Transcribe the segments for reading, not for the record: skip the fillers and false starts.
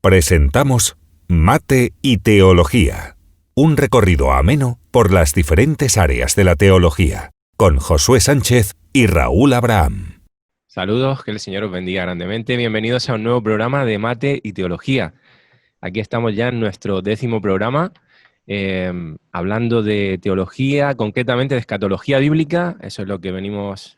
Presentamos Mate y Teología, un recorrido ameno por las diferentes áreas de la teología, con Josué Sánchez y Raúl Abraham. Saludos, que el Señor os bendiga grandemente. Bienvenidos a un nuevo programa de Mate y Teología. Aquí estamos ya en nuestro 10º programa, hablando de teología, concretamente de escatología bíblica. Eso es lo que venimos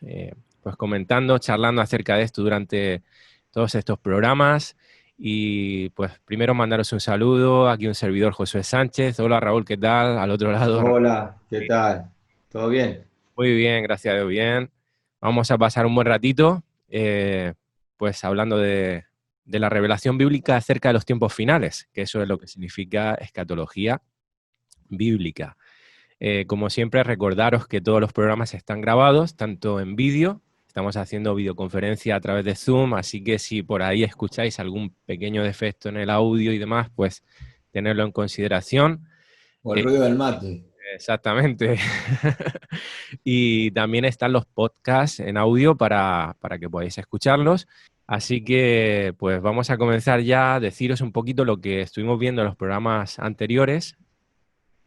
pues comentando, charlando acerca de esto durante todos estos programas. Y pues primero mandaros un saludo, aquí un servidor Josué Sánchez. Hola Raúl, ¿qué tal? Al otro lado. Hola, ¿qué tal? ¿Todo bien? Muy bien, gracias a Dios, bien. Vamos a pasar un buen ratito, pues hablando de la revelación bíblica acerca de los tiempos finales, que eso es lo que significa escatología bíblica. Como siempre, recordaros que todos los programas están grabados, tanto en vídeo, estamos haciendo videoconferencia a través de Zoom, así que si por ahí escucháis algún pequeño defecto en el audio y demás, pues tenerlo en consideración. O el ruido del mate. Exactamente. Y también están los podcasts en audio para que podáis escucharlos. Así que pues vamos a comenzar ya a deciros un poquito lo que estuvimos viendo en los programas anteriores.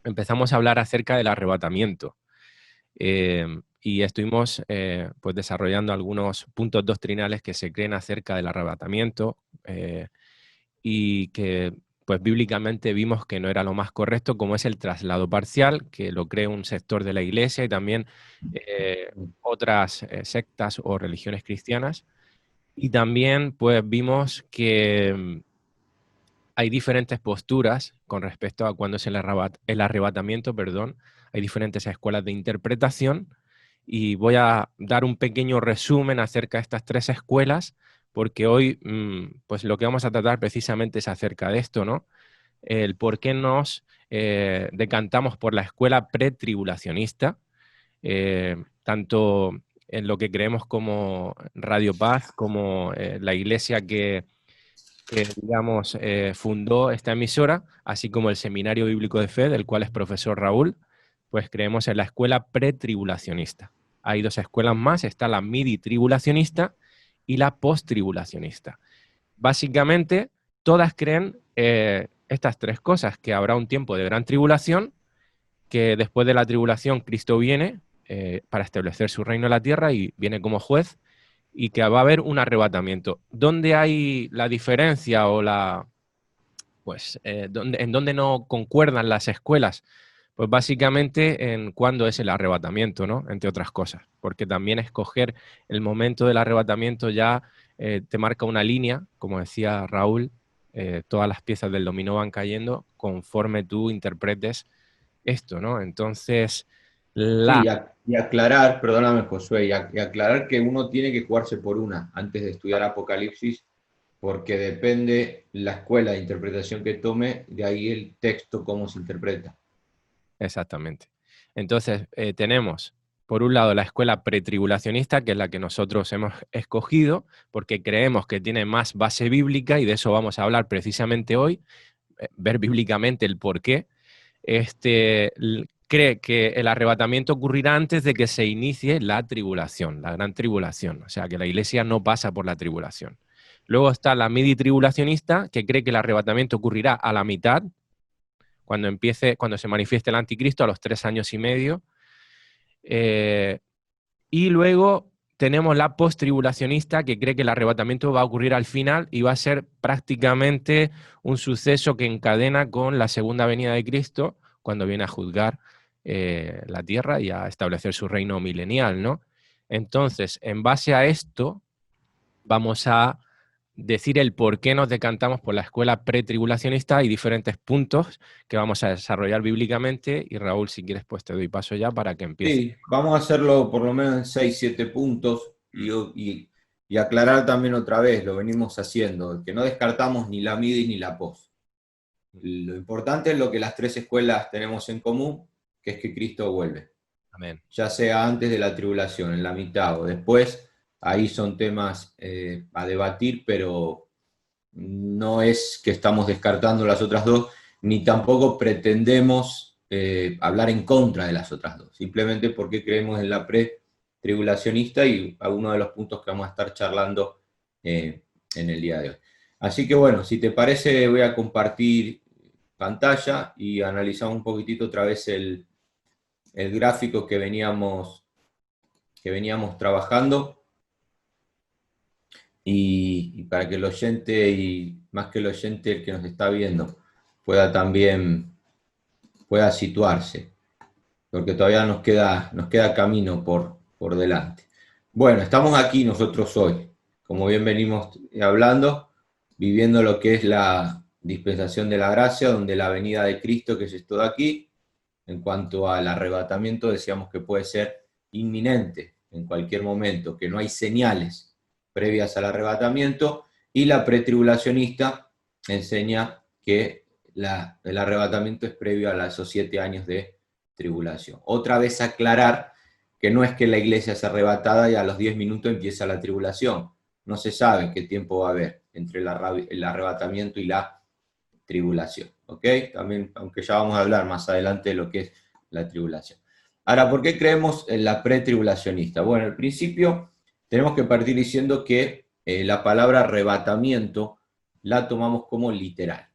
Empezamos a hablar acerca del arrebatamiento. Y estuvimos pues desarrollando algunos puntos doctrinales que se creen acerca del arrebatamiento y que pues bíblicamente vimos que no era lo más correcto, como es el traslado parcial, que lo cree un sector de la Iglesia y también otras sectas o religiones cristianas. Y también pues vimos que hay diferentes posturas con respecto a cuándo es el arrebatamiento, perdón. Hay diferentes escuelas de interpretación y voy a dar un pequeño resumen acerca de estas tres escuelas, porque hoy pues lo que vamos a tratar precisamente es acerca de esto, ¿no? El por qué nos decantamos por la escuela pretribulacionista, tanto en lo que creemos como Radio Paz, como la iglesia que digamos, fundó esta emisora, así como el Seminario Bíblico de Fe, del cual es profesor Raúl, pues creemos en la escuela pretribulacionista. Hay dos escuelas más, está la midi-tribulacionista y la post-tribulacionista. Básicamente, todas creen estas tres cosas, que habrá un tiempo de gran tribulación, que después de la tribulación Cristo viene para establecer su reino en la tierra y viene como juez, y que va a haber un arrebatamiento. ¿Dónde hay la diferencia o pues, en dónde no concuerdan las escuelas? Pues básicamente en cuándo es el arrebatamiento, ¿no? Entre otras cosas, porque también escoger el momento del arrebatamiento ya te marca una línea, como decía Raúl, todas las piezas del dominó van cayendo conforme tú interpretes esto, ¿no? Entonces, Sí, y aclarar, perdóname Josué, y aclarar que uno tiene que jugarse por una antes de estudiar Apocalipsis, porque depende la escuela de interpretación que tome, de ahí el texto, cómo se interpreta. Exactamente. Entonces, tenemos, por un lado, la escuela pretribulacionista, que es la que nosotros hemos escogido, porque creemos que tiene más base bíblica, y de eso vamos a hablar precisamente hoy, ver bíblicamente el por qué. Cree que el arrebatamiento ocurrirá antes de que se inicie la tribulación, la gran tribulación, o sea, que la iglesia no pasa por la tribulación. Luego está la midi-tribulacionista, que cree que el arrebatamiento ocurrirá a la mitad, cuando se manifieste el anticristo a los 3 años y medio. Y luego tenemos la post-tribulacionista, que cree que el arrebatamiento va a ocurrir al final y va a ser prácticamente un suceso que encadena con la segunda venida de Cristo, cuando viene a juzgar la tierra y a establecer su reino milenial, ¿no? Entonces, en base a esto, vamos a decir el por qué nos decantamos por la escuela pretribulacionista. Hay diferentes puntos que vamos a desarrollar bíblicamente, y Raúl, si quieres, pues te doy paso ya para que empiece. Sí, vamos a hacerlo por lo menos en 6, 7 puntos y aclarar también otra vez, lo venimos haciendo, que no descartamos ni la MIDI ni la POS. Lo importante es lo que las tres escuelas tenemos en común, que es que Cristo vuelve. Amén. Ya sea antes de la tribulación, en la mitad o después, ahí son temas a debatir, pero no es que estamos descartando las otras dos, ni tampoco pretendemos hablar en contra de las otras dos, simplemente porque creemos en la pre-tribulacionista y algunos de los puntos que vamos a estar charlando en el día de hoy. Así que bueno, si te parece voy a compartir pantalla y analizamos un poquitito otra vez el gráfico que veníamos trabajando y para que el oyente, y más que el oyente, el que nos está viendo, pueda situarse, porque todavía nos queda camino por delante. Bueno, estamos aquí nosotros hoy, como bien venimos hablando, viviendo lo que es la dispensación de la gracia, donde la venida de Cristo, que es esto de aquí, en cuanto al arrebatamiento, decíamos que puede ser inminente en cualquier momento, que no hay señales previas al arrebatamiento, y la pretribulacionista enseña que el arrebatamiento es previo a esos 7 años de tribulación. Otra vez aclarar que no es que la iglesia es arrebatada y a los 10 minutos empieza la tribulación. No se sabe qué tiempo va a haber entre el arrebatamiento y la tribulación. ¿Ok? También, aunque ya vamos a hablar más adelante de lo que es la tribulación. Ahora, ¿por qué creemos en la pretribulacionista? Bueno, al principio tenemos que partir diciendo que la palabra arrebatamiento la tomamos como literal.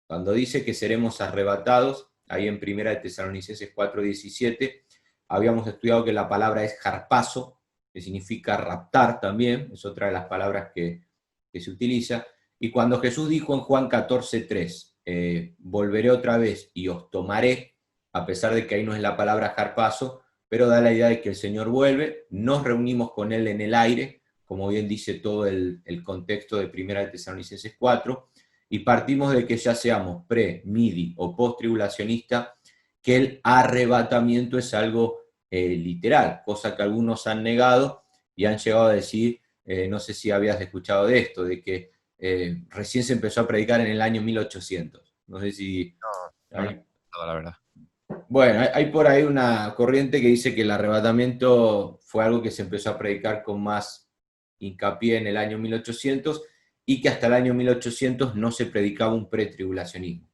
Cuando dice que seremos arrebatados, ahí en 1 Tesalonicenses 4:17, habíamos estudiado que la palabra es harpazo, que significa raptar también, es otra de las palabras que se utiliza. Y cuando Jesús dijo en Juan 14:3, volveré otra vez y os tomaré, a pesar de que ahí no es la palabra harpazo, pero da la idea de que el Señor vuelve, nos reunimos con Él en el aire, como bien dice todo el contexto de 1 Tesalonicenses 4, y partimos de que ya seamos pre, midi o post-tribulacionista, que el arrebatamiento es algo literal, cosa que algunos han negado y han llegado a decir, no sé si habías escuchado de esto, de que recién se empezó a predicar en el año 1800. No sé si... No, la verdad. Bueno, hay por ahí una corriente que dice que el arrebatamiento fue algo que se empezó a predicar con más hincapié en el año 1800 y que hasta el año 1800 no se predicaba un pretribulacionismo.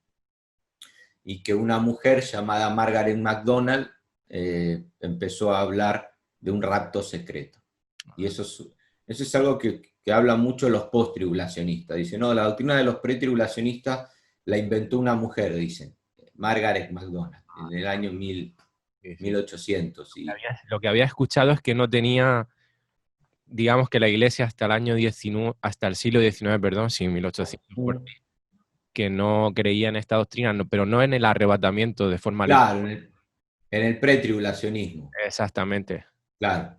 Y que una mujer llamada Margaret MacDonald empezó a hablar de un rapto secreto. Y eso es algo que habla mucho los post-tribulacionistas. Dicen, no, la doctrina de los pretribulacionistas la inventó una mujer, dicen, Margaret MacDonald, en el año 1800. Y... Lo que había escuchado es que no tenía, digamos que la iglesia hasta el año 19, hasta el siglo XIX, perdón, sí, 1800, que no creía en esta doctrina, pero no en el arrebatamiento de forma claro, en el pretribulacionismo. Exactamente. Claro.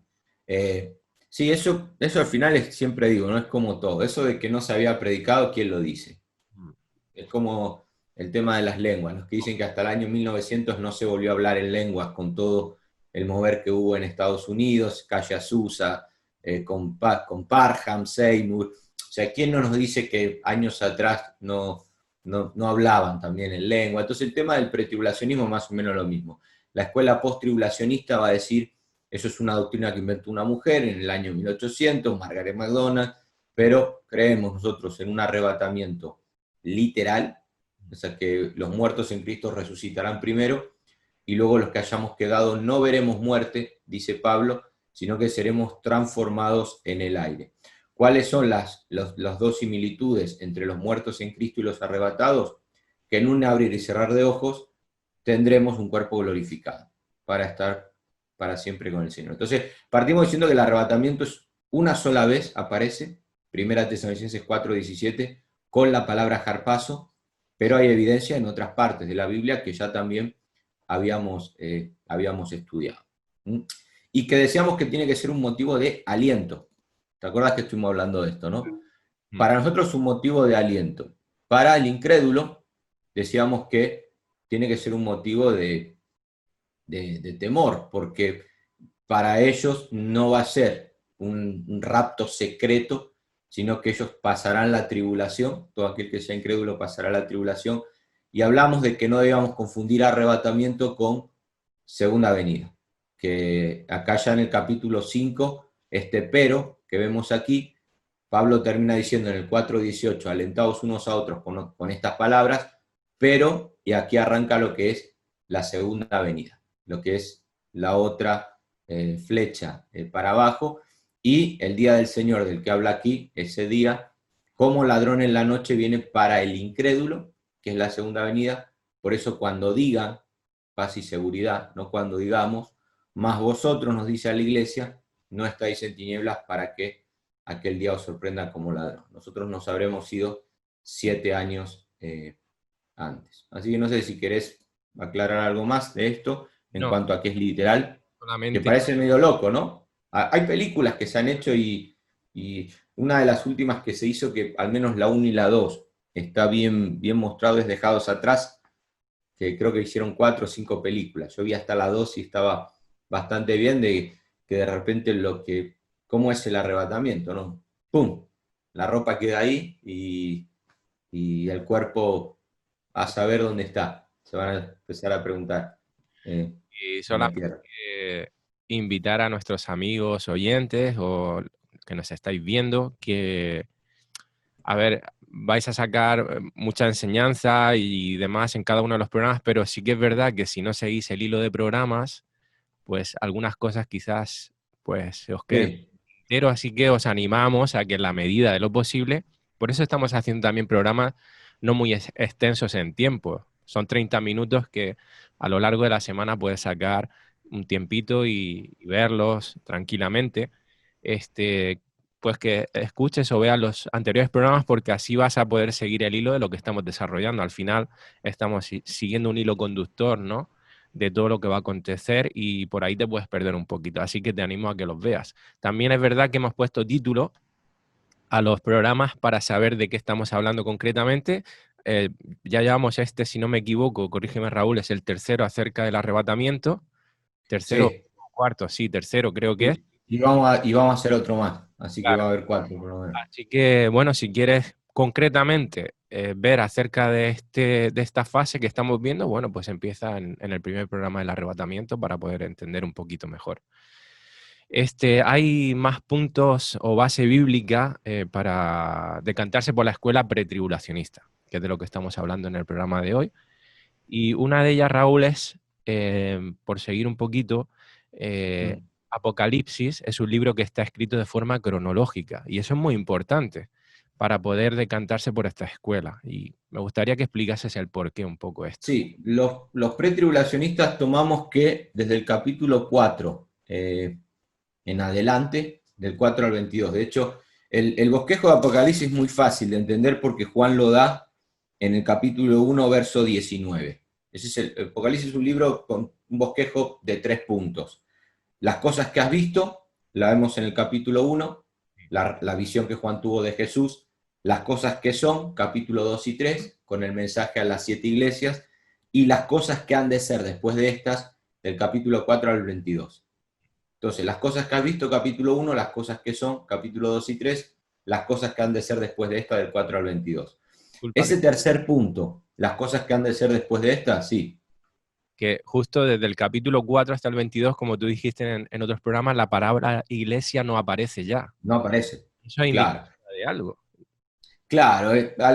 Sí, eso al final siempre digo, no es como todo. Eso de que no se había predicado, ¿quién lo dice? Es como el tema de las lenguas, los que dicen que hasta el año 1900 no se volvió a hablar en lenguas con todo el mover que hubo en Estados Unidos, Calle Azusa, con Parham, Seymour. O sea, ¿quién no nos dice que años atrás no hablaban también en lengua? Entonces el tema del pretribulacionismo es más o menos lo mismo. La escuela post-tribulacionista va a decir, eso es una doctrina que inventó una mujer en el año 1800, Margaret MacDonald, pero creemos nosotros en un arrebatamiento literal, o sea que los muertos en Cristo resucitarán primero, y luego los que hayamos quedado no veremos muerte, dice Pablo, sino que seremos transformados en el aire. ¿Cuáles son las dos similitudes entre los muertos en Cristo y los arrebatados? Que en un abrir y cerrar de ojos tendremos un cuerpo glorificado para estar para siempre con el Señor. Entonces, partimos diciendo que el arrebatamiento es una sola vez, aparece, 1 Tesalonicenses 4:17, con la palabra harpazo, pero hay evidencia en otras partes de la Biblia que ya también habíamos estudiado. Y que decíamos que tiene que ser un motivo de aliento. ¿Te acuerdas que estuvimos hablando de esto, no? Para nosotros es un motivo de aliento. Para el incrédulo, decíamos que tiene que ser un motivo de temor, porque para ellos no va a ser un rapto secreto, sino que ellos pasarán la tribulación, todo aquel que sea incrédulo pasará la tribulación, y hablamos de que no debíamos confundir arrebatamiento con segunda venida, que acá ya en el capítulo 5, pero que vemos aquí, Pablo termina diciendo en el 4:18, alentados unos a otros con estas palabras, pero, y aquí arranca lo que es la segunda venida, lo que es la otra flecha para abajo, y el día del Señor del que habla aquí, ese día, como ladrón en la noche viene para el incrédulo, que es la segunda venida. Por eso cuando digan paz y seguridad, no cuando digamos, más vosotros, nos dice a la iglesia, no estáis en tinieblas para que aquel día os sorprenda como ladrón. Nosotros nos habremos ido 7 años antes. Así que no sé si querés aclarar algo más de esto en No, cuanto a qué es literal, que solamente, parece medio loco, ¿no? Hay películas que se han hecho y una de las últimas que se hizo, que al menos la 1 y la 2 está bien, bien mostrado, es Dejados Atrás, que creo que hicieron 4 o 5 películas. Yo vi hasta la 2 y estaba bastante bien, de que de repente cómo es el arrebatamiento, ¿no? ¡Pum! La ropa queda ahí y el cuerpo a saber dónde está. Se van a empezar a preguntar y en la solamente tierra. invitar a nuestros amigos oyentes o que nos estáis viendo que, a ver, vais a sacar mucha enseñanza y demás en cada uno de los programas, pero sí que es verdad que si no seguís el hilo de programas, pues algunas cosas quizás pues se os queden Sí, entero, así que os animamos a que en la medida de lo posible, por eso estamos haciendo también programas no muy extensos en tiempo. Son 30 minutos que a lo largo de la semana puedes sacar un tiempito y verlos tranquilamente. Pues que escuches o veas los anteriores programas porque así vas a poder seguir el hilo de lo que estamos desarrollando. Al final estamos siguiendo un hilo conductor, ¿no? De todo lo que va a acontecer y por ahí te puedes perder un poquito. Así que te animo a que los veas. También es verdad que hemos puesto título a los programas para saber de qué estamos hablando concretamente. Eh, ya llevamos si no me equivoco, corrígeme Raúl, es el tercero acerca del arrebatamiento. Tercero sí. o cuarto, sí, tercero creo que es. Y vamos a hacer otro más, así que va Claro. a haber 4 por lo menos. Así que, bueno, si quieres concretamente ver acerca de esta fase que estamos viendo, bueno, pues empieza en el primer programa del arrebatamiento para poder entender un poquito mejor. Hay más puntos o base bíblica para decantarse por la escuela pretribulacionista, que es de lo que estamos hablando en el programa de hoy. Y una de ellas, Raúl, es, por seguir un poquito, Mm. Apocalipsis es un libro que está escrito de forma cronológica y eso es muy importante para poder decantarse por esta escuela. Y me gustaría que explicases el porqué un poco esto. Sí, los pretribulacionistas tomamos que desde el capítulo 4 en adelante, del 4 al 22. De hecho, el bosquejo de Apocalipsis es muy fácil de entender porque Juan lo da en el capítulo 1, verso 19. Ese es el Apocalipsis, es un libro con un bosquejo de 3 puntos. Las cosas que has visto, la vemos en el capítulo 1, la visión que Juan tuvo de Jesús, las cosas que son, capítulo 2 y 3, con el mensaje a las 7 iglesias, y las cosas que han de ser después de estas, del capítulo 4 al 22. Entonces, las cosas que has visto, capítulo 1, las cosas que son, capítulo 2 y 3, las cosas que han de ser después de esta, del 4 al 22. Disculpa Ese tercer punto, las cosas que han de ser después de esta, sí. que justo desde el capítulo 4 hasta el 22, como tú dijiste en otros programas, la palabra iglesia no aparece ya. No aparece. Eso indica Claro. de algo. Claro,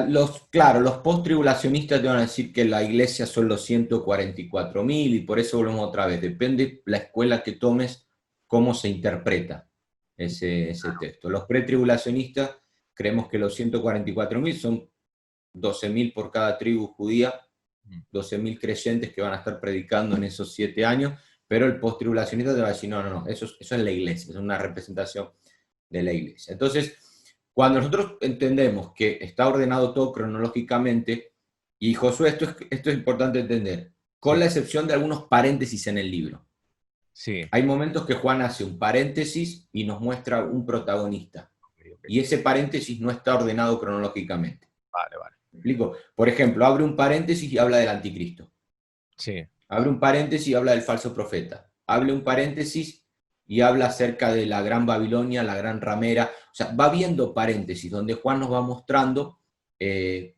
los post-tribulacionistas te van a decir que la iglesia son los 144.000 y por eso volvemos otra vez. Depende la escuela que tomes, cómo se interpreta ese texto. Los pretribulacionistas creemos que los 144.000 son 12.000 por cada tribu judía, 12.000 creyentes que van a estar predicando en esos 7 años, pero el post-tribulacionista te va a decir, no, eso es la iglesia, es una representación de la iglesia. Entonces, cuando nosotros entendemos que está ordenado todo cronológicamente, y Josué, esto es importante entender, con Sí, la excepción de algunos paréntesis en el libro. sí. Hay momentos que Juan hace un paréntesis y nos muestra un protagonista, Ok, ok. y ese paréntesis no está ordenado cronológicamente. Vale, vale. ¿Me explico? Por ejemplo, abre un paréntesis y habla del anticristo. Sí, Abre un paréntesis y habla del falso profeta. Abre un paréntesis y habla acerca de la gran Babilonia, la gran ramera. O sea, va viendo paréntesis donde Juan nos va mostrando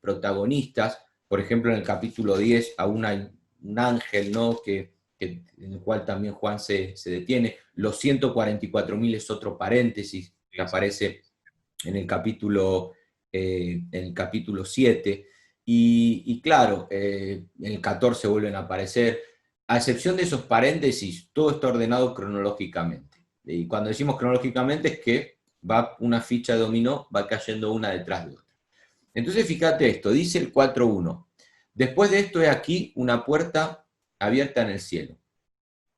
protagonistas. Por ejemplo, en el capítulo 10 a un ángel, ¿no? En el cual también Juan se detiene. Los 144.000 es otro paréntesis que sí, sí. aparece en el capítulo 7. Y claro, en el 14 vuelven a aparecer. A excepción de esos paréntesis, todo está ordenado cronológicamente. Y cuando decimos cronológicamente es que va una ficha de dominó, va cayendo una detrás de otra. Entonces fíjate esto, dice el 4.1. Después de esto, he aquí una puerta abierta en el cielo.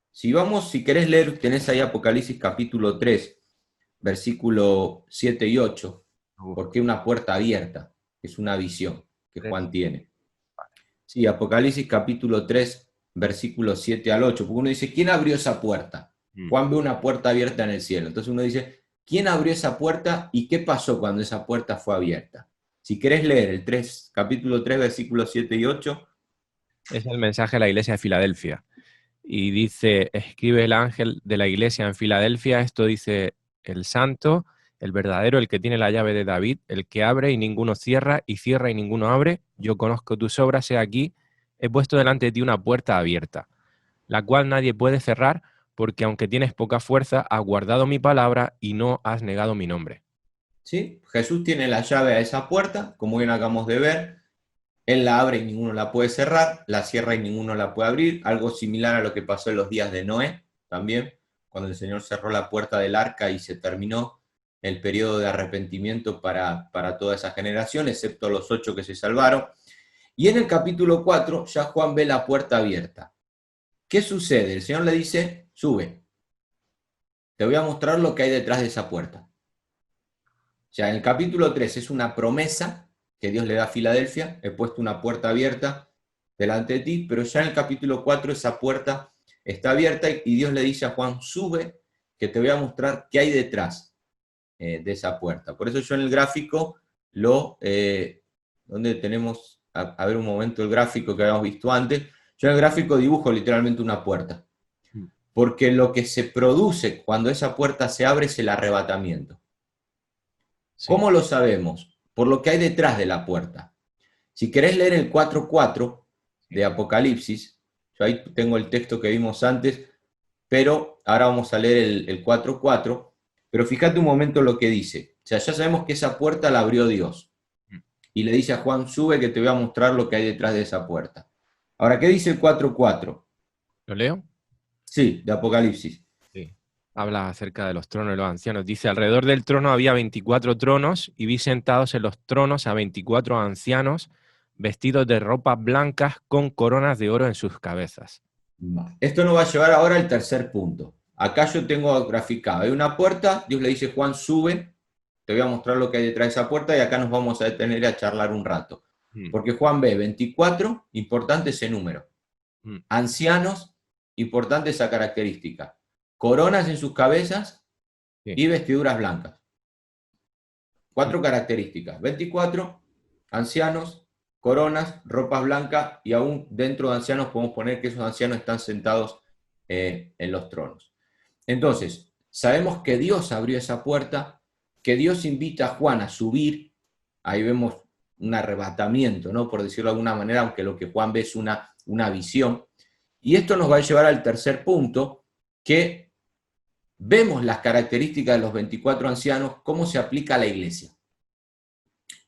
Si querés leer, tenés ahí Apocalipsis capítulo 3, versículo 7 y 8, porque una puerta abierta es una visión que Juan tiene. Sí, Apocalipsis capítulo 3, versículos 7 al 8, porque uno dice, ¿quién abrió esa puerta? Juan ve una puerta abierta en el cielo. Entonces uno dice, ¿quién abrió esa puerta y qué pasó cuando esa puerta fue abierta? Si querés leer el 3, capítulo 3, versículos 7 y 8. Es el mensaje a la iglesia de Filadelfia. Y dice, escribe el ángel de la iglesia en Filadelfia, esto dice el santo, el verdadero, el que tiene la llave de David, el que abre y ninguno cierra, y cierra y ninguno abre. Yo conozco tus obras, he aquí, he puesto delante de ti una puerta abierta, la cual nadie puede cerrar, porque aunque tienes poca fuerza, has guardado mi palabra y no has negado mi nombre. ¿Sí? Jesús tiene la llave a esa puerta, como bien acabamos de ver. Él la abre y ninguno la puede cerrar, la cierra y ninguno la puede abrir. Algo similar a lo que pasó en los días de Noé, también, cuando el Señor cerró la puerta del arca y se terminó el periodo de arrepentimiento para toda esa generación, excepto los 8 que se salvaron. Y en el capítulo 4 ya Juan ve la puerta abierta. ¿Qué sucede? El Señor le dice, sube. Te voy a mostrar lo que hay detrás de esa puerta. O sea, en el capítulo 3 es una promesa que Dios le da a Filadelfia, he puesto una puerta abierta delante de ti, pero ya en el capítulo 4 esa puerta está abierta y Dios le dice a Juan, sube, que te voy a mostrar qué hay detrás de esa puerta. Por eso yo en el gráfico, donde tenemos, a ver un momento el gráfico que habíamos visto antes, yo en el gráfico dibujo literalmente una puerta, porque lo que se produce cuando esa puerta se abre es el arrebatamiento. Sí. ¿Cómo lo sabemos? Por lo que hay detrás de la puerta. Si querés leer el 4.4 de Apocalipsis, yo ahí tengo el texto que vimos antes, pero ahora vamos a leer el 4.4, pero fíjate un momento lo que dice. O sea, ya sabemos que esa puerta la abrió Dios. Y le dice a Juan, sube que te voy a mostrar lo que hay detrás de esa puerta. Ahora, ¿qué dice el 4.4? ¿Lo leo? Sí, de Apocalipsis. Sí. Habla acerca de los tronos de los ancianos. Dice, alrededor del trono había 24 tronos y vi sentados en los tronos a 24 ancianos vestidos de ropas blancas con coronas de oro en sus cabezas. Esto nos va a llevar ahora al tercer punto. Acá yo tengo graficado, hay una puerta, Dios le dice, Juan, sube, te voy a mostrar lo que hay detrás de esa puerta y acá nos vamos a detener a charlar un rato. Porque Juan ve 24, importante ese número. Ancianos, importante esa característica. Coronas en sus cabezas y vestiduras blancas. 4 características. 24, ancianos, coronas, ropas blancas, y aún dentro de ancianos podemos poner que esos ancianos están sentados en los tronos. Entonces, sabemos que Dios abrió esa puerta, que Dios invita a Juan a subir. Ahí vemos un arrebatamiento, ¿no? Por decirlo de alguna manera, aunque lo que Juan ve es una visión. Y esto nos va a llevar al tercer punto, que vemos las características de los 24 ancianos, cómo se aplica a la iglesia.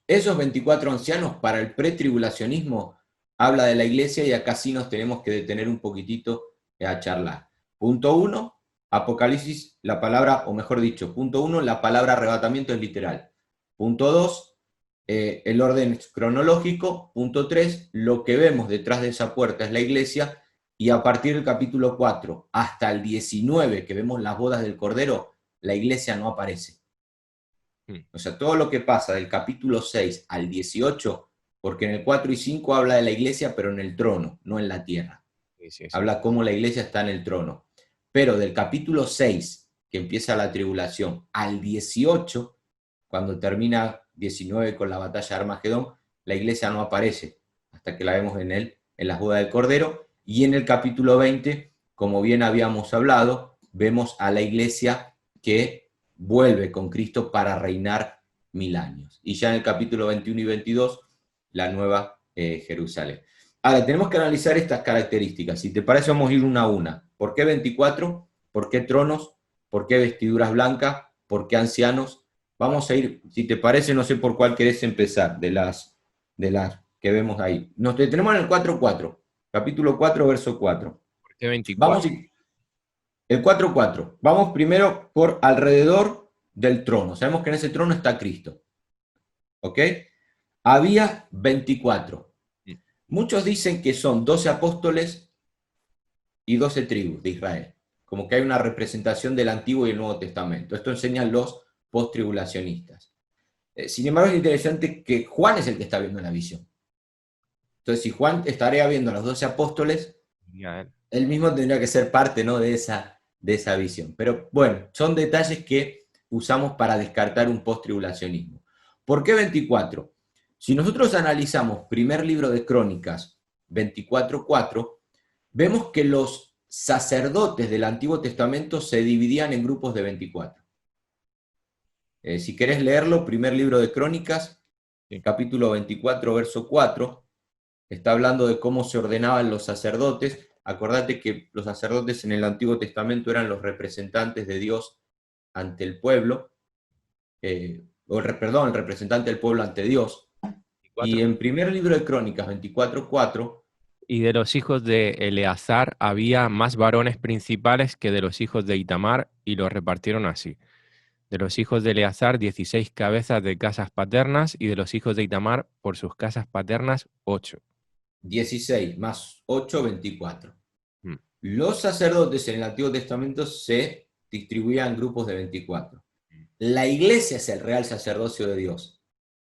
Esos 24 ancianos para el pretribulacionismo habla de la iglesia y acá sí nos tenemos que detener un poquitito a charlar. Punto 1, Apocalipsis, la palabra, o mejor dicho, punto 1, la palabra arrebatamiento es literal. Punto 2, el orden cronológico. Punto 3, lo que vemos detrás de esa puerta es la iglesia. Y a partir del capítulo 4 hasta el 19, que vemos las bodas del Cordero, la iglesia no aparece. O sea, todo lo que pasa del capítulo 6 al 18, porque en el 4 y 5 habla de la iglesia, pero en el trono, no en la tierra. Sí. Habla cómo la iglesia está en el trono. Pero del capítulo 6, que empieza la tribulación, al 18, cuando termina 19 con la batalla de Armagedón, la iglesia no aparece, hasta que la vemos en las bodas del Cordero. Y en el capítulo 20, como bien habíamos hablado, vemos a la iglesia que vuelve con Cristo para reinar 1000 años. Y ya en el capítulo 21 y 22, la nueva Jerusalén. Ahora, tenemos que analizar estas características. Si te parece, vamos a ir una a una. ¿Por qué 24? ¿Por qué tronos? ¿Por qué vestiduras blancas? ¿Por qué ancianos? Vamos a ir, si te parece, no sé por cuál querés empezar, de las que vemos ahí. Nos detenemos en el 4.4. Capítulo 4, verso 4. ¿Por qué 24? Vamos, el 4.4. Vamos primero por alrededor del trono. Sabemos que en ese trono está Cristo. ¿Ok? Había 24. Mm. Muchos dicen que son 12 apóstoles y 12 tribus de Israel. Como que hay una representación del Antiguo y el Nuevo Testamento. Esto enseñan los post-tribulacionistas. Sin embargo, es interesante que Juan es el que está viendo la visión. Entonces, si Juan estaría viendo a los 12 apóstoles, él mismo tendría que ser parte, ¿no?, de esa visión. Pero bueno, son detalles que usamos para descartar un post-tribulacionismo. ¿Por qué 24? Si nosotros analizamos primer libro de Crónicas 24:4, vemos que los sacerdotes del Antiguo Testamento se dividían en grupos de 24. Si querés leerlo, primer libro de Crónicas, capítulo 24, verso 4, está hablando de cómo se ordenaban los sacerdotes. Acordate que los sacerdotes en el Antiguo Testamento eran los representantes de Dios ante el pueblo, el representante del pueblo ante Dios. 24. Y en primer libro de Crónicas 24:4, Y de los hijos de Eleazar había más varones principales que de los hijos de Itamar, y los repartieron así. De los hijos de Eleazar, 16 cabezas de casas paternas, y de los hijos de Itamar, por sus casas paternas, 8. 16 más 8, 24. Mm. Los sacerdotes en el Antiguo Testamento se distribuían en grupos de 24. La iglesia es el real sacerdocio de Dios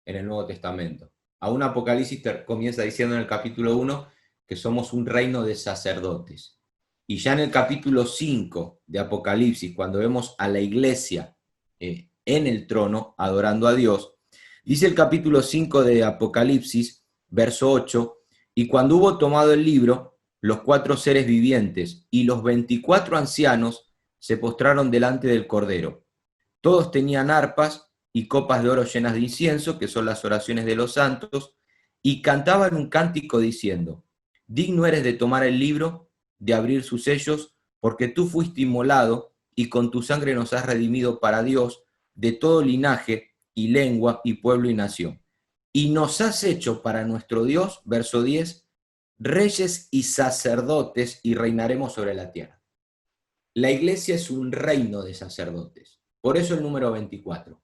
en el Nuevo Testamento. Aún Apocalipsis comienza diciendo en el capítulo 1 que somos un reino de sacerdotes. Y ya en el capítulo 5 de Apocalipsis, cuando vemos a la iglesia en el trono adorando a Dios, dice el capítulo 5 de Apocalipsis, verso 8, y cuando hubo tomado el libro, los 4 seres vivientes y los 24 ancianos se postraron delante del Cordero. Todos tenían arpas y copas de oro llenas de incienso, que son las oraciones de los santos, y cantaban un cántico diciendo: digno eres de tomar el libro, de abrir sus sellos, porque tú fuiste inmolado, y con tu sangre nos has redimido para Dios, de todo linaje, y lengua, y pueblo, y nación. Y nos has hecho para nuestro Dios, verso 10, reyes y sacerdotes, y reinaremos sobre la tierra. La iglesia es un reino de sacerdotes. Por eso el número 24,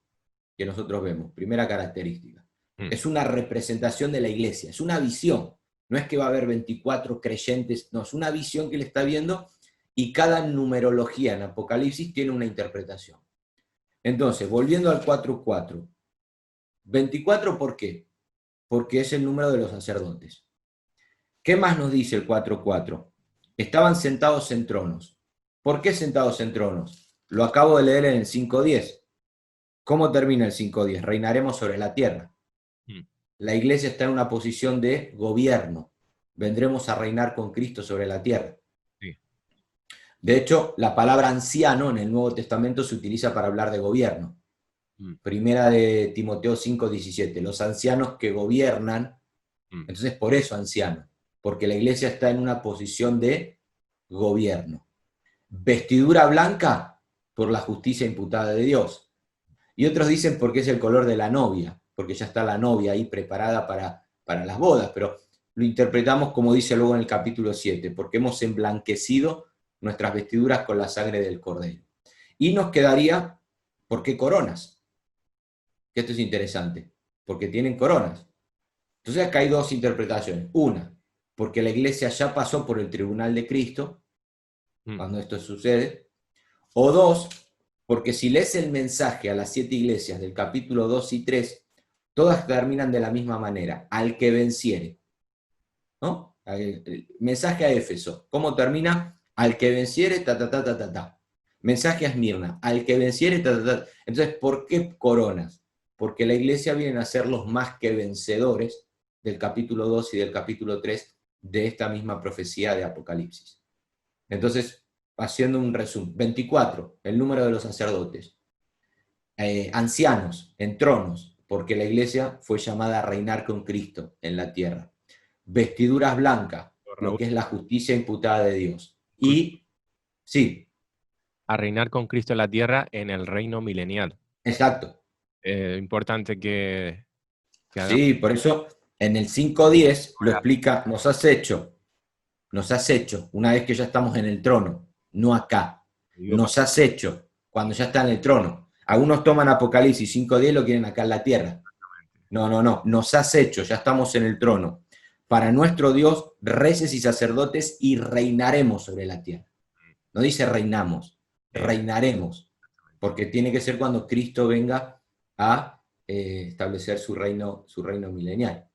que nosotros vemos, primera característica. Es una representación de la iglesia, es una visión. No es que va a haber 24 creyentes, no, es una visión que él está viendo, y cada numerología en Apocalipsis tiene una interpretación. Entonces, volviendo al 4:4. 24, ¿por qué? Porque es el número de los sacerdotes. ¿Qué más nos dice el 4:4? Estaban sentados en tronos. ¿Por qué sentados en tronos? Lo acabo de leer en el 5:10. ¿Cómo termina el 5:10? Reinaremos sobre la tierra. La iglesia está en una posición de gobierno. Vendremos a reinar con Cristo sobre la tierra. Sí. De hecho, la palabra anciano en el Nuevo Testamento se utiliza para hablar de gobierno. Primera de Timoteo 5:17. Los ancianos que gobiernan, entonces por eso anciano, porque la iglesia está en una posición de gobierno. Vestidura blanca por la justicia imputada de Dios. Y otros dicen porque es el color de la novia, porque ya está la novia ahí preparada para las bodas, pero lo interpretamos como dice luego en el capítulo 7, porque hemos emblanquecido nuestras vestiduras con la sangre del Cordero. Y nos quedaría, ¿por qué coronas? Que esto es interesante, porque tienen coronas. Entonces acá hay dos interpretaciones. Una, porque la iglesia ya pasó por el tribunal de Cristo, cuando esto sucede. O dos, porque si lees el mensaje a las 7 iglesias del capítulo 2 y 3, todas terminan de la misma manera: al que venciere. ¿No? El mensaje a Éfeso, ¿cómo termina? Al que venciere, ta, ta, ta, ta, ta, ta. Mensaje a Esmirna, al que venciere, ta, ta, ta. Entonces, ¿por qué coronas? Porque la iglesia viene a ser los más que vencedores del capítulo 2 y del capítulo 3 de esta misma profecía de Apocalipsis. Entonces, haciendo un resumen, 24, el número de los sacerdotes, ancianos en tronos, porque la iglesia fue llamada a reinar con Cristo en la tierra. Vestiduras blancas, lo que es la justicia imputada de Dios. Y, sí. A reinar con Cristo en la tierra en el reino milenial. Exacto. Importante que hagamos. Sí, por eso en el 5:10 lo explica: nos has hecho, una vez que ya estamos en el trono, no acá. Nos has hecho, cuando ya está en el trono. Algunos toman Apocalipsis 5:10 y lo quieren acá en la tierra. No, nos has hecho, ya estamos en el trono. Para nuestro Dios, reyes y sacerdotes, y reinaremos sobre la tierra. No dice reinamos, reinaremos, porque tiene que ser cuando Cristo venga a establecer su reino milenial.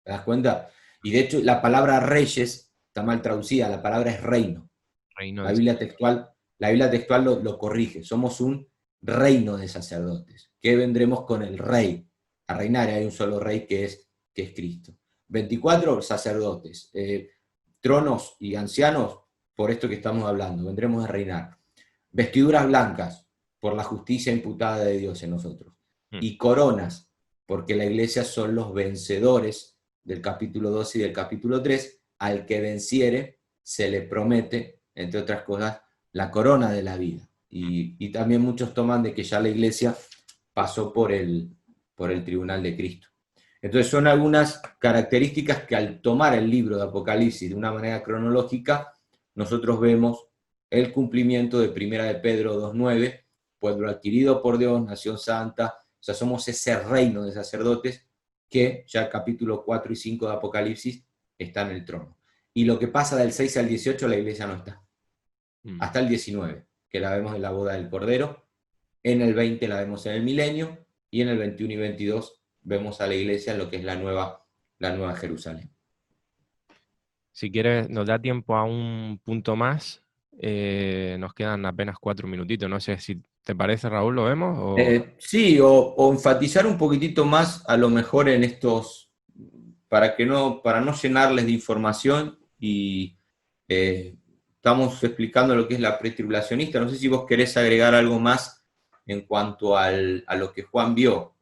¿Te das cuenta? Y de hecho, la palabra reyes está mal traducida, la palabra es reino. Reino La de- Biblia textual lo corrige. Somos un reino de sacerdotes. ¿Qué vendremos con el rey? A reinar, hay un solo rey que es Cristo. 24 sacerdotes, tronos y ancianos, por esto que estamos hablando, vendremos a reinar. Vestiduras blancas, por la justicia imputada de Dios en nosotros. Y coronas, porque la iglesia son los vencedores del capítulo 12 y del capítulo 3, al que venciere se le promete, entre otras cosas, la corona de la vida. Y también muchos toman de que ya la iglesia pasó por el tribunal de Cristo. Entonces son algunas características que al tomar el libro de Apocalipsis de una manera cronológica, nosotros vemos el cumplimiento de Primera de Pedro 2.9, pueblo adquirido por Dios, nación santa, o sea, somos ese reino de sacerdotes que ya capítulo 4 y 5 de Apocalipsis está en el trono. Y lo que pasa del 6 al 18, la iglesia no está. Hasta el 19, que la vemos en la boda del Cordero, en el 20 la vemos en el milenio, y en el 21 y 22 vemos a la iglesia en lo que es la nueva Jerusalén. Si quieres, nos da tiempo a un punto más. Nos quedan apenas 4 minutitos. No sé si te parece, Raúl, ¿lo vemos? Sí, o enfatizar un poquitito más, a lo mejor en estos, para no llenarles de información, y estamos explicando lo que es la pretribulacionista. No sé si vos querés agregar algo más en cuanto a lo que Juan vio.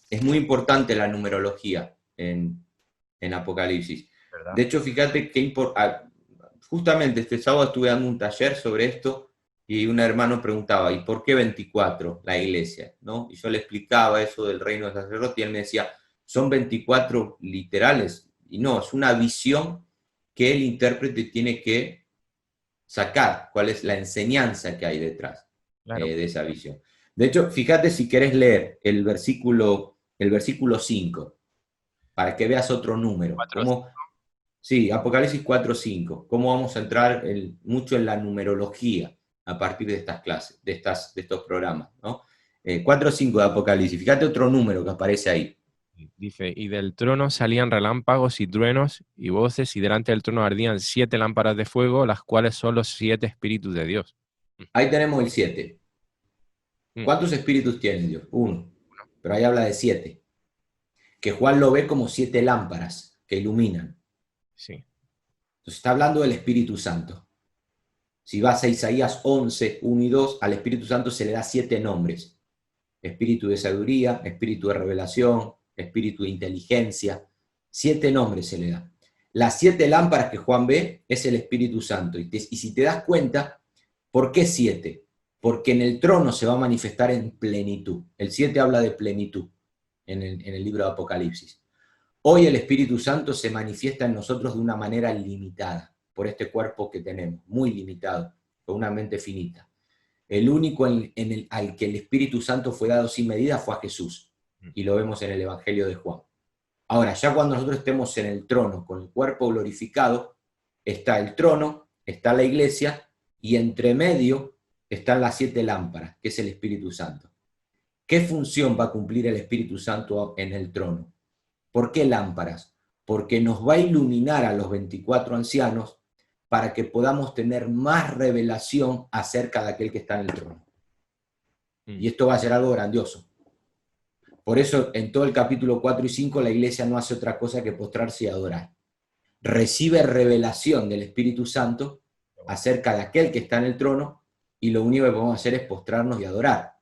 Es muy importante la numerología en Apocalipsis. ¿Verdad? De hecho, fíjate que justamente este sábado estuve dando un taller sobre esto, y un hermano preguntaba, ¿y por qué 24 la iglesia? ¿No? Y yo le explicaba eso del reino de sacerdote, y él me decía, ¿son 24 literales? Y no, es una visión que el intérprete tiene que sacar, cuál es la enseñanza que hay detrás de esa visión. De hecho, fíjate si querés leer el versículo 5, para que veas otro número. Sí, Apocalipsis 4.5. ¿Cómo vamos a entrar mucho en la numerología a partir de estas clases, de estos programas, ¿no? 4.5 de Apocalipsis. Fíjate otro número que aparece ahí. Dice, y del trono salían relámpagos y truenos y voces, y delante del trono ardían 7 lámparas de fuego, las cuales son los 7 espíritus de Dios. Ahí tenemos el 7. ¿Cuántos espíritus tiene Dios? Uno. Pero ahí habla de 7. Que Juan lo ve como 7 lámparas que iluminan. Sí. Entonces está hablando del Espíritu Santo. Si vas a Isaías 11, 1 y 2, al Espíritu Santo se le da 7 nombres. Espíritu de sabiduría, espíritu de revelación, espíritu de inteligencia. 7 nombres se le da. Las 7 lámparas que Juan ve es el Espíritu Santo. Y si te das cuenta, ¿por qué 7? Porque en el trono se va a manifestar en plenitud. El 7 habla de plenitud en el libro de Apocalipsis. Hoy el Espíritu Santo se manifiesta en nosotros de una manera limitada, por este cuerpo que tenemos, muy limitado, con una mente finita. El único al que el Espíritu Santo fue dado sin medida fue a Jesús, y lo vemos en el Evangelio de Juan. Ahora, ya cuando nosotros estemos en el trono, con el cuerpo glorificado, está el trono, está la iglesia, y entre medio están las 7 lámparas, que es el Espíritu Santo. ¿Qué función va a cumplir el Espíritu Santo en el trono? ¿Por qué lámparas? Porque nos va a iluminar a los 24 ancianos para que podamos tener más revelación acerca de aquel que está en el trono. Y esto va a ser algo grandioso. Por eso, en todo el capítulo 4 y 5, la iglesia no hace otra cosa que postrarse y adorar. Recibe revelación del Espíritu Santo acerca de aquel que está en el trono, y lo único que podemos hacer es postrarnos y adorar.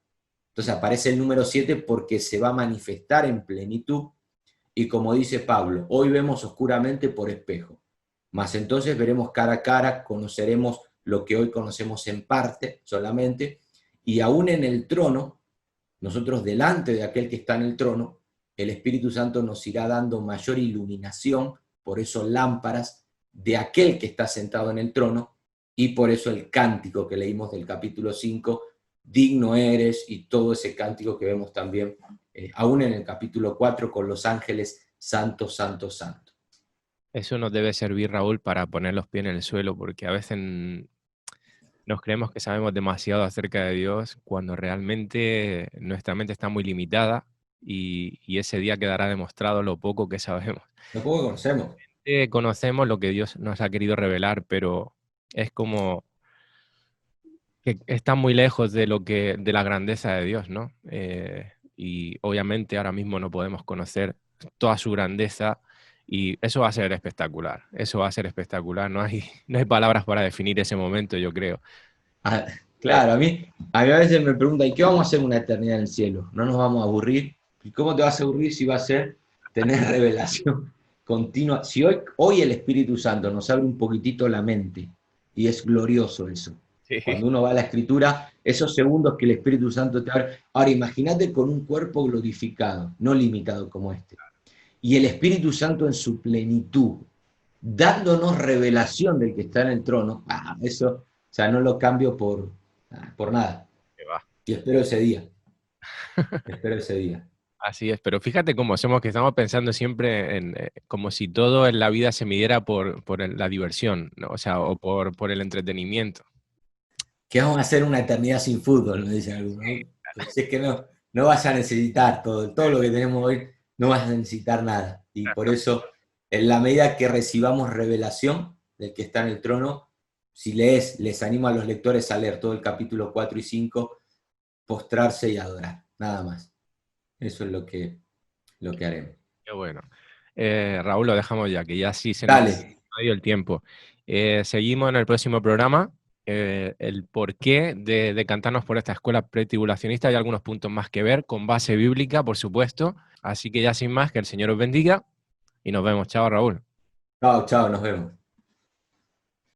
Entonces aparece el número 7 porque se va a manifestar en plenitud. Y como dice Pablo, hoy vemos oscuramente por espejo, mas entonces veremos cara a cara, conoceremos lo que hoy conocemos en parte solamente, y aún en el trono, nosotros delante de aquel que está en el trono, el Espíritu Santo nos irá dando mayor iluminación, por eso lámparas de aquel que está sentado en el trono, y por eso el cántico que leímos del capítulo 5, digno eres, y todo ese cántico que vemos también aún en el capítulo 4 con los ángeles, santo, santo, santo. Eso nos debe servir, Raúl, para poner los pies en el suelo, porque a veces nos creemos que sabemos demasiado acerca de Dios cuando realmente nuestra mente está muy limitada y ese día quedará demostrado lo poco que sabemos. Lo poco que conocemos. Conocemos lo que Dios nos ha querido revelar, pero es como que está muy lejos de de la grandeza de Dios, ¿no? Y obviamente ahora mismo no podemos conocer toda su grandeza y eso va a ser espectacular. Eso va a ser espectacular. No hay palabras para definir ese momento, yo creo. Ah, claro, a veces me preguntan, ¿y qué vamos a hacer una eternidad en el cielo? ¿No nos vamos a aburrir? ¿Y cómo te vas a aburrir si va a ser tener revelación continua? Si hoy el Espíritu Santo nos abre un poquitito la mente, y es glorioso eso. Sí. Cuando uno va a la Escritura, esos segundos que el Espíritu Santo te abre. Ahora, imagínate con un cuerpo glorificado, no limitado como este. Y el Espíritu Santo en su plenitud, dándonos revelación del que está en el trono. Eso, o sea, no lo cambio por nada. Y espero ese día. Espero ese día. Así es, pero fíjate cómo somos, que estamos pensando siempre en como si todo en la vida se midiera por la diversión, ¿no? O sea, o por el entretenimiento. ¿Qué vamos a hacer una eternidad sin fútbol? Nos dicen algunos. Pues es que no vas a necesitar todo lo que tenemos hoy, no vas a necesitar nada. Y por eso, en la medida que recibamos revelación del que está en el trono, si lees, les animo a los lectores a leer todo el capítulo 4 y 5, postrarse y adorar, nada más. Eso es lo que haremos. Qué bueno. Raúl, lo dejamos ya, que ya sí se nos ha ido el tiempo. Seguimos en el próximo programa. El porqué de decantarnos por esta escuela pretribulacionista. Hay algunos puntos más que ver, con base bíblica, por supuesto. Así que ya sin más, que el Señor os bendiga y nos vemos. Chao, Raúl. Chao, nos vemos.